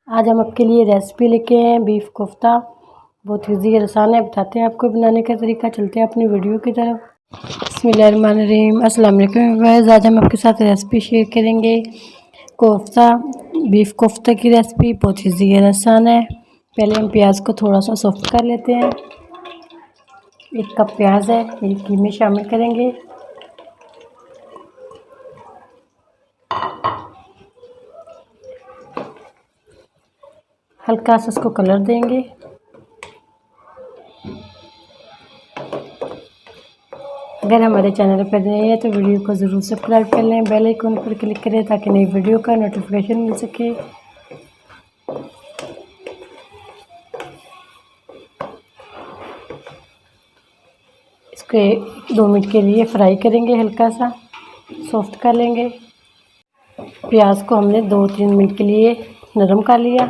आज हम आपके लिए रेसिपी लेके आए हैं बीफ कोफ्ता। बहुत ईजी और आसान है, बताते हैं आपको बनाने का तरीका। चलते हैं अपनी वीडियो की तरफ। बिस्मिल्लाहिर्रहमानिर्रहीम, अस्सलाम वालेकुम व्यूअर्स। आज हम आपके साथ रेसिपी शेयर करेंगे कोफ्ता, बीफ कोफ्ता की रेसिपी। बहुत ईजी और आसान है। पहले हम प्याज को थोड़ा सा सॉफ्ट कर लेते हैं। 1 कप प्याज है, ये घी में शामिल करेंगे। हल्का सा इसको कलर देंगे। अगर हमारे चैनल पर नए हैं तो वीडियो को ज़रूर सब्सक्राइब कर लें, बेल आइकन पर क्लिक करें ताकि नई वीडियो का नोटिफिकेशन मिल सके। इसको 1-2 मिनट के लिए फ्राई करेंगे, हल्का सा सॉफ्ट कर लेंगे। प्याज को हमने 2-3 मिनट के लिए नरम कर लिया।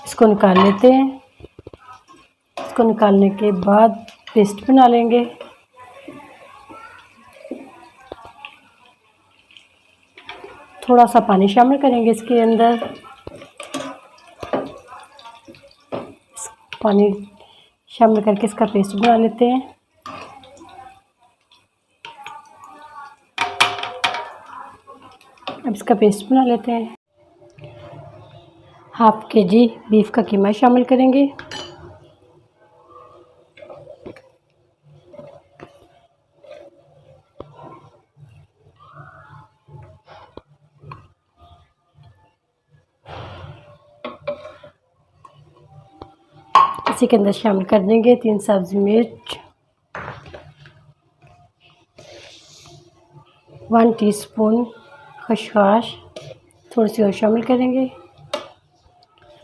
इसको निकाल लेते हैं। इसको निकालने के बाद पेस्ट बना लेंगे। थोड़ा सा पानी शामिल करेंगे इसके अंदर। पानी शामिल करके इसका पेस्ट बना लेते हैं। अब इसका पेस्ट बना लेते हैं। 1/2 kg बीफ का कीमा शामिल करेंगे। इसी के अंदर शामिल कर देंगे 3 सब्ज़ मिर्च, 1 टीस्पून खसखस, थोड़ी सी और शामिल करेंगे।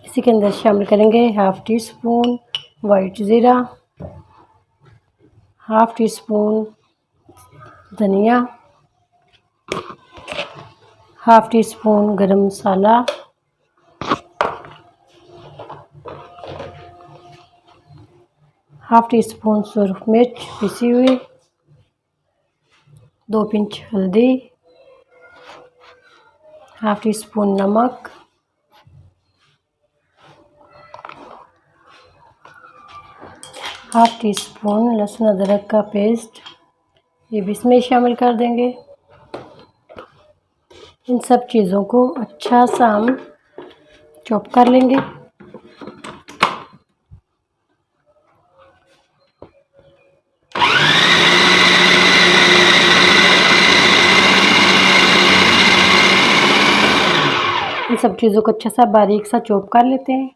इसी के अंदर शामिल करेंगे 1/2 टीस्पून वाइट ज़ीरा, 1/2 टीस्पून धनिया, 1/2 टीस्पून गरम मसाला, 1/2 टीस्पून सुरख मिर्च पिसी हुई, 2 पिंच हल्दी, 1/2 टीस्पून नमक, 1/2 टीस्पून लहसुन अदरक का पेस्ट, ये भी इसमें शामिल कर देंगे। इन सब चीज़ों को अच्छा सा हम चॉप कर लेंगे। इन सब चीज़ों को अच्छा सा बारीक सा चॉप कर लेते हैं।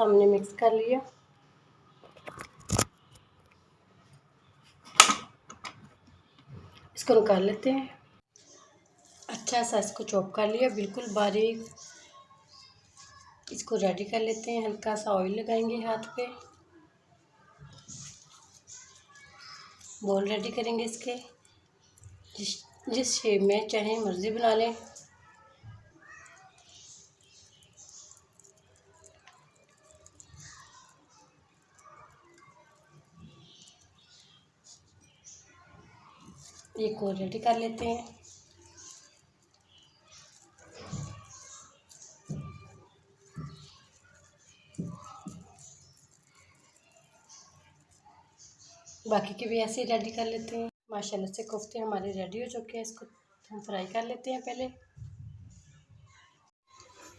हमने मिक्स कर लिया। इसको निकाल लेते हैं। अच्छा सा इसको चॉप कर लिया, बिल्कुल बारीक। इसको रेडी कर लेते हैं। हल्का सा ऑयल लगाएंगे हाथ पे। बॉल रेडी करेंगे इसके। जिस शेप में चाहे मर्जी बना लें। एक और रेडी कर लेते हैं। बाकी के भी ऐसे ही रेडी कर लेते हैं। माशाल्लाह से कोफ्ते हमारे रेडी हो चुके हैं। इसको हम फ्राई कर लेते हैं। पहले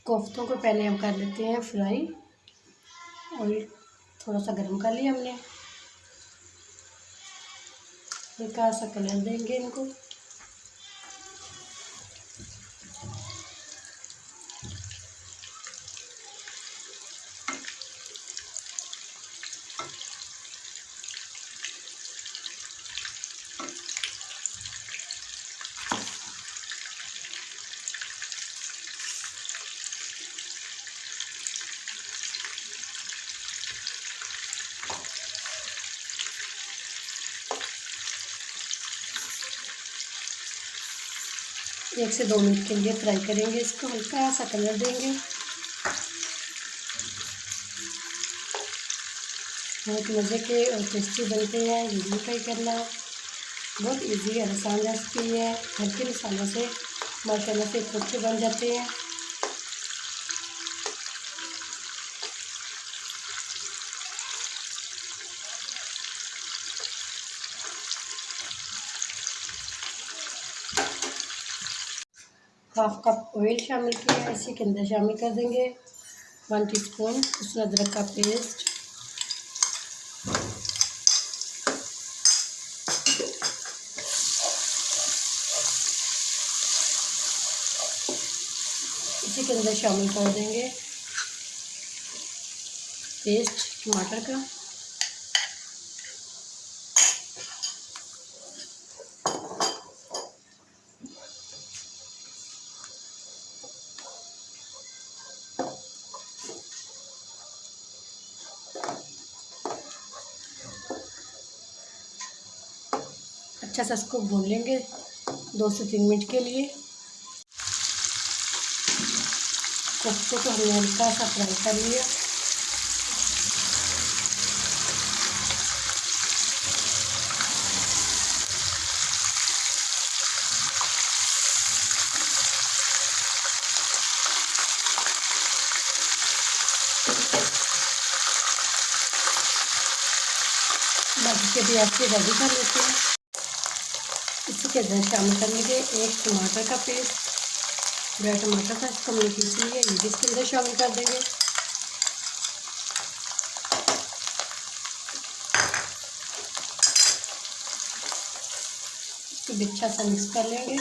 कोफ्तों को पहले हम कर लेते हैं फ्राई। ऑयल थोड़ा सा गर्म कर लिया हमने। हल्का सा कलर देंगे इनको। 1 से 2 मिनट के लिए फ्राई करेंगे इसको, हल्का सा कलर देंगे। बहुत मज़े के और टेस्टी बनते हैं, ज़रूर ट्राई करना। बहुत इजी है, आसान रेसिपी है। हल्के मसालों से माशाल्लाह से कोफ्ते बन जाते हैं। हाफ कप ऑयल शामिल किया है, इसी के अंदर शामिल कर देंगे 1 टीस्पून लहसुन अदरक का पेस्ट, इसी के अंदर शामिल कर देंगे पेस्ट टमाटर का, अच्छा सा इसको भून लेंगे 2 से 3 मिनट के लिए। कोफ्ते को हमने हल्का सा फ्राई कर लिया। बाकी के भी आपसे रेडी कर लेते हैं। इसी के अंदर शामिल कर लेंगे 1 टमाटर का पेस्ट, बड़ा टमाटर था इसको हमने पीस लिया, ये भी इसके अंदर शामिल कर देंगे। इसको भी अच्छा सा मिक्स कर लेंगे।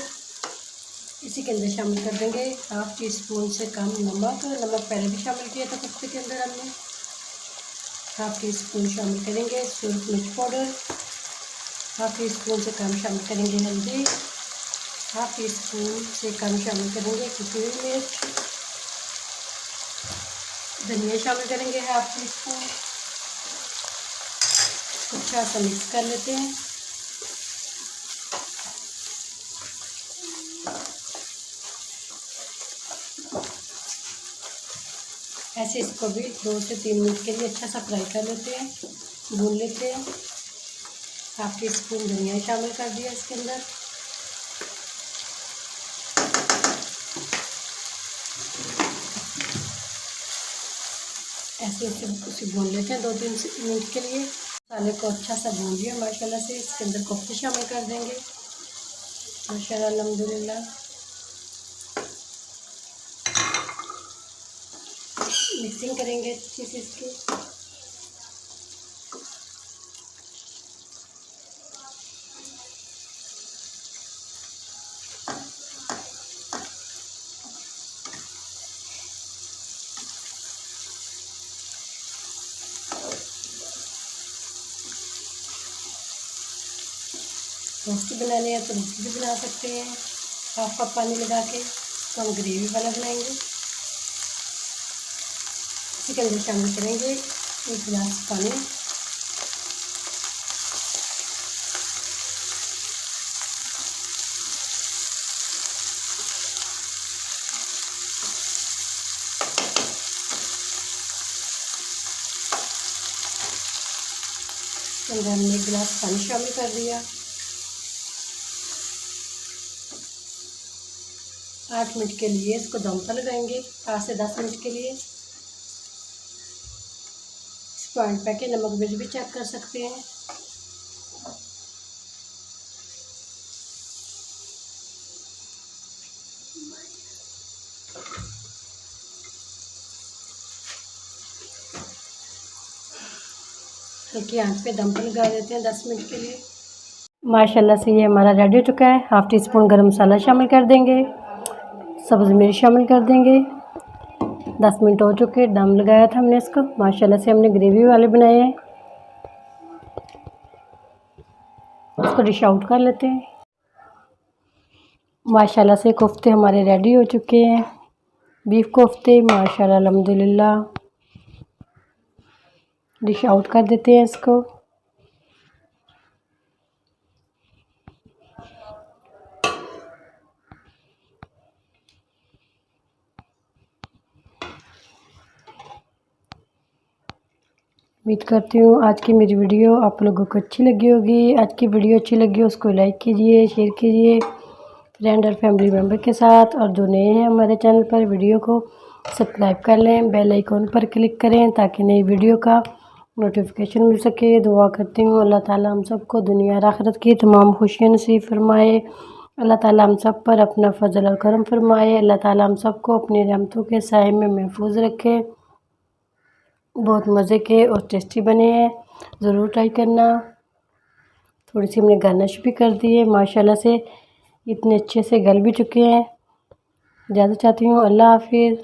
इसी के अंदर शामिल कर देंगे 1/2 टीस्पून से कम नमक। नमक पहले भी शामिल किया था कोफ्ते के अंदर हमने। 1/2 टीस्पून शामिल करेंगे सूरज मिर्च पाउडर, 1/2 टीस्पून से कम शामिल करेंगे हल्दी, 1/2 टीस्पून से कम शामिल करेंगे कुटी हुई मिर्च, धनिया शामिल करेंगे 1/2 टीस्पून। अच्छा सा मिक्स कर लेते हैं। ऐसे इसको भी 2 से 3 मिनट के लिए अच्छा सा फ्राई कर लेते हैं, भून लेते हैं। 1/2 टीस्पून धनिया शामिल कर दिया इसके अंदर। ऐसे उसे भून लेते हैं 2-3 मिनट के लिए। मसाले को अच्छा सा भून लिया माशाल्लाह से। इसके अंदर कोफ्ते शामिल कर देंगे माशाल्लाह अल्हम्दुलिल्लाह। मिक्सिंग करेंगे अच्छी से इसकी। रोटी बनानी है तो रोटी भी बना सकते हैं, हाफ कप पानी लगा के। तो हम ग्रेवी वाला बनाएंगे। इसी के अंदर शामिल करेंगे 1 गिलास पानी। इसके अंदर हमने 1 गिलास पानी शामिल कर दिया। 8 मिनट के लिए इसको दम पर लगाएंगे, 8 से 10 मिनट के लिए। इस पॉइंट पे के नमक मिर्च भी चेक कर सकते हैं। हल्की आंच पे दम पर लगा देते हैं 10 मिनट के लिए। माशाल्लाह से ये हमारा रेडी हो चुका है। 1/2 टीस्पून गरम मसाला शामिल कर देंगे, सब्ज़ मिर्च शामिल कर देंगे। 10 मिनट हो चुके, दम लगाया था हमने इसको। माशाल्लाह से हमने ग्रेवी वाले बनाए हैं। इसको डिश आउट कर लेते हैं। माशाल्लाह से कोफ्ते हमारे रेडी हो चुके हैं, बीफ कोफ्ते माशाल्लाह अल्हम्दुलिल्लाह। डिश आउट कर देते हैं इसको। उम्मीद करती हूँ आज की मेरी वीडियो आप लोगों को अच्छी लगी होगी। आज की वीडियो अच्छी लगी हो उसको लाइक कीजिए, शेयर कीजिए फ्रेंड और फैमिली मेम्बर के साथ, और जो नए हैं हमारे चैनल पर वीडियो को सब्सक्राइब कर लें, बेल आइकॉन पर क्लिक करें ताकि नई वीडियो का नोटिफिकेशन मिल सके। दुआ करती हूँ अल्लाह ताला हम सबको दुनिया और आखिरत की तमाम खुशियाँ नसीब फरमाए। अल्लाह ताला हम सब पर अपना फजल और करम फरमाए। अल्लाह ताला हम सबको अपनी रहमतों के साए में महफूज रखे। बहुत मज़े के और टेस्टी बने हैं, ज़रूर ट्राई करना। थोड़ी सी हमने गार्निश भी कर दी है, माशाल्लाह से इतने अच्छे से गल भी चुके हैं। इजाज़त चाहती हूँ, अल्लाह हाफिज़।